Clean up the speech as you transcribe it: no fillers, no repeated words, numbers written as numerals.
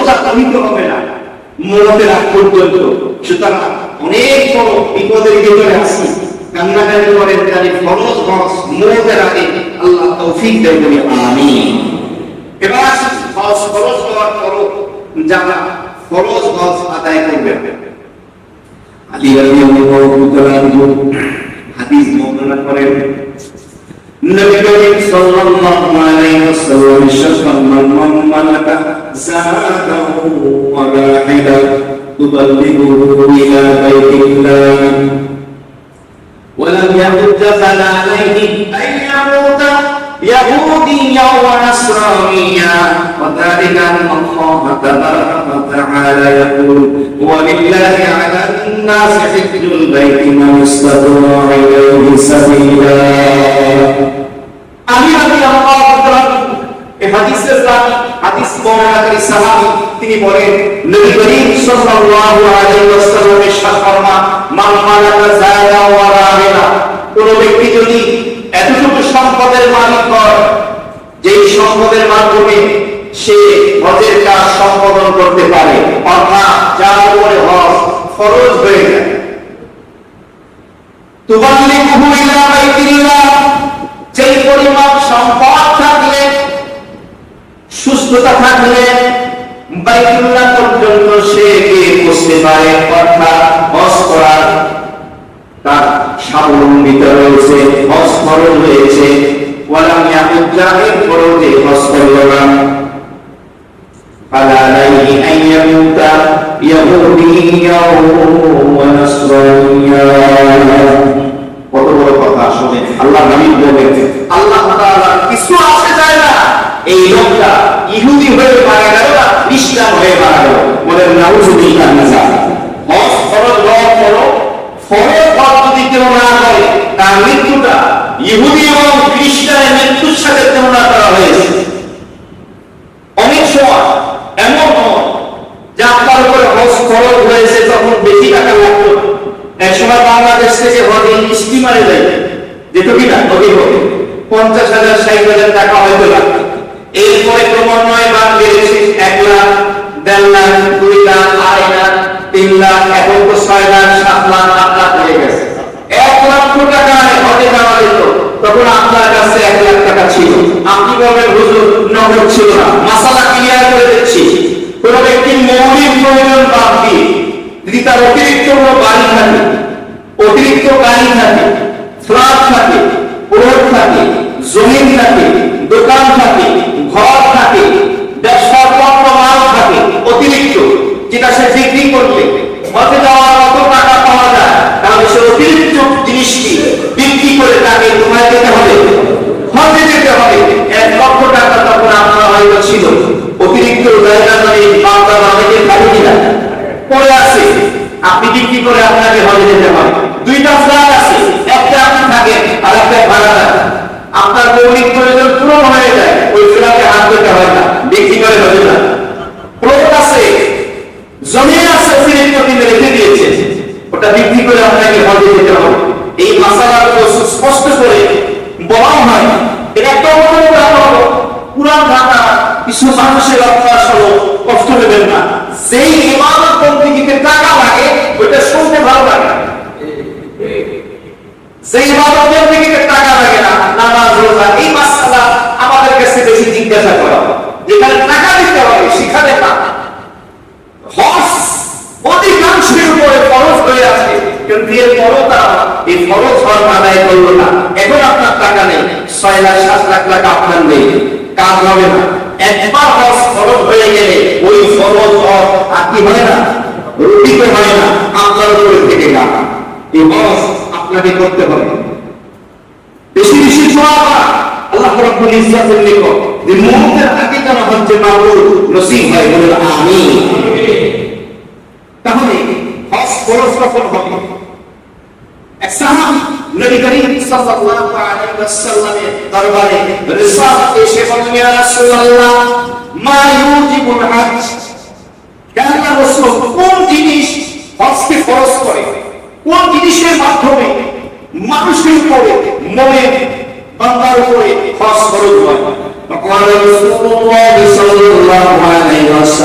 রোজা দমিত হবে না মরণের আগ পর্যন্ত। সুতরাং অনেক বড় বিপদের ভিতরে আছি, কান্নাকাটি করেন, জানি ফরজ হজ মরণের আগে আল্লাহ তৌফিক দেন বলি আমিন। এবার হজ ফরজ হওয়ার পরও যারা ফরজ হজ আদায় করবেন, আলী রাদিয়াল্লাহু তাআলা হাদিস বর্ণনা করেন, নবী করিম সাল্লাল্লাহু আলাইহি ওয়াসাল্লাম ইরশাদ মান মালাকা যাকাতাহু ওয়া রাহিলা তুবাল্লিগুহু ইলা বাইতিল্লাহ ওয়া লাম ইয়াহুজ্জা ফালা আলাইহি আন ইয়ামুতা يهوديا ونصرانيا وذلك أن الله تبارك وتعالى يقول ولله على الناس حج البيت من استطاع إليه سبيلا। আলী রাদিয়াল্লাহু তাআলা এই হাদিসের হাদিস বর্ণনাকারী সাহাবী তিনি বলেন, নবী করিম সাল্লাল্লাহু আলাইহি ওয়াসাল্লাম ইরশাদ ফরমান, মান মালাকা যায়দা ওয়া রাহিলা, কোন ব্যক্তি যদি এতটুকু সম্পদের মালিক হয় যেই সম্পদের মাধ্যমে সে হজের কাজ সম্পাদন করতে পারে, অর্থাৎ যার উপরে হজ ফরজ হয়ে যায়, তুবাল্লিগুহু ইলা বাইতিল্লাহ, যেই পরিমাণ সম্পদ থাকলে সুস্থতা থাকলে বাইতুল্লাহ পর্যন্ত সে গিয়ে পৌঁছতে পারে, অর্থাৎ হজ করার তার স্বাবলম্বিতা রয়েছে, হজ ফরজ হয়েছে। ওয়ালাম ইয়াহুজ্জা, এরপরও যে হজ করল না, ফালা আলাইহি আন ইয়ামুতা ইয়াহুদিয়্যা ওয়া নাসরানিয়্যা। কত বড় কথা আসলে আল্লাহ নবী বলেন, আল্লাহ তাআলা কিছু আসে যায় না এই লোকটা ইহুদি হয়ে মারা গেল না খ্রিস্টান হয়ে মারা গেল, বলেন নাউযুবিল্লাহ মিন যালিক। হজ ফরজ হওয়ার পরও ফরজ হজ যদি কেউ না করে তার মৃত্যুটা ইহুদি এবং খ্রিস্টানের মৃত্যুর সাথে তুলনা করা হয়েছে। অনেক সময় এমন হয় যে আপনার উপরে হজ ফরজ হয়েছে তখন বেশি টাকা লাগতো, এক সময় বাংলাদেশ থেকে হজে স্টিমারে যায় যেত কিনা নদী হবে 50,000 60,000 টাকা হয়তো লাগতো, এরপরে ক্রমান্বয়ে দাম বেড়েছে 1 লাখ 1.5 লাখ 2 লাখ 2.5 লাখ 3 লাখ, এখন তো 6 লাখ 7 লাখ 8 লাখ হয়ে গেছে। 1 লক্ষ টাকায় হজে যাওয়া যেত, তখন আপনার কাছে 1 লাখ টাকা ছিল, আপনি বলবেন হুজুর নগদ ছিল না। মাসালা ক্লিয়ার করে দিচ্ছি, কোন ব্যক্তির মৌলিক প্রয়োজন বাদ দিয়ে যদি তার অতিরিক্ত কোনো বাড়ি থাকে, অতিরিক্ত গাড়ি থাকে, ফ্ল্যাট থাকে, প্লট থাকে, জমিন থাকে, দোকান থাকে, ঘর থাকে, ব্যবসার পণ্য মাল থাকে অতিরিক্ত, যেটা সে বিক্রি করলে হজে যাওয়ার কত টাকা পাওয়া যায়, তাহলে সে অতিরিক্ত জিনিসটি বিক্রি করে তাকে কোথায় যেতে হবে, হজে যেতে হবে। 1 লক্ষ টাকা তখন আপনার হয়তো ছিল, অতিরিক্ত জায়গা নয় বাংলা অনেকে খালি কিনা পড়ে আছে, আপনি বিক্রি করে আপনাকে হজে যেতে হবে। 2টা ফ্ল্যাট আছে, একটা আপনি থাকেন আর একটা ভাড়া দেন, আপনার মৌলিক প্রয়োজন পূরণ হয়ে যায়, ওই ফ্ল্যাটে হাত দিতে হয় না, বিক্রি করে হয়ে যায়। প্লট আছে, জমিন আছে, অতিরিক্ত দিনে রেখে দিয়েছে, ওটা বিক্রি করে আপনাকে হজে যেতে হবে। এই মাসালাগুলো স্পষ্ট করে বলা হয়। এটা একটা পুরান ঢাকা কিছু মানুষের অভ্যাস হলো, কষ্ট নেবেন না, যেই ইবাদত বন্দেগীতে টাকা লাগে ওইটা শুনতে ভালো লাগে, যেই ইবাদত বন্দেগীতে টাকা লাগে না, নামাজ রোজা এই মাসালা আমাদের কাছে বেশি জিজ্ঞাসা করা হয়, যেখানে টাকা দিতে হবে সেখানে না। হজ অধিকাংশের উপরে ফরজ হয়ে আছে, কিন্তু এরপরও তারা এই ফরজ হজ আদায় করলো না। এখন আপনার টাকা নেই, 6 লাখ 7 লাখ টাকা আপনার নেই, কাজ হবে না। একবার হজ ফরজ হয়ে গেলে ওই ফরজ হজ আর কি হয় না, রুটিত হয় না, আপনার উপরে থেকে গেল। এই হজ আপনাকে করতে হবে, বেশি বেশি দোয়া করা, আল্লাহ রাব্বুল ইজ্জাতের নিকট যে মুহূর্তের আগে যেন হজ্জে মাবরুর নসিব হয়, বলে আমিন। তাহলে হজ ফরজ কখন হবে? এক সাহাবী নবী করিম সাল্লাল্লাহু আলাইহি ওয়াসাল্লামের দরবারে রিসালাত এসে বলেন, ইয়া রাসূলুল্লাহ মা ইউজিবুল হজ, কেন রাসূল কোন জিনিস হজকে ফরজ করে, কোন জিনিসের মাধ্যমে মানুষের উপরে মুমিন বান্দার উপরে হজ ফরজ হয়? فقال رسول الله صلى الله عليه وسلم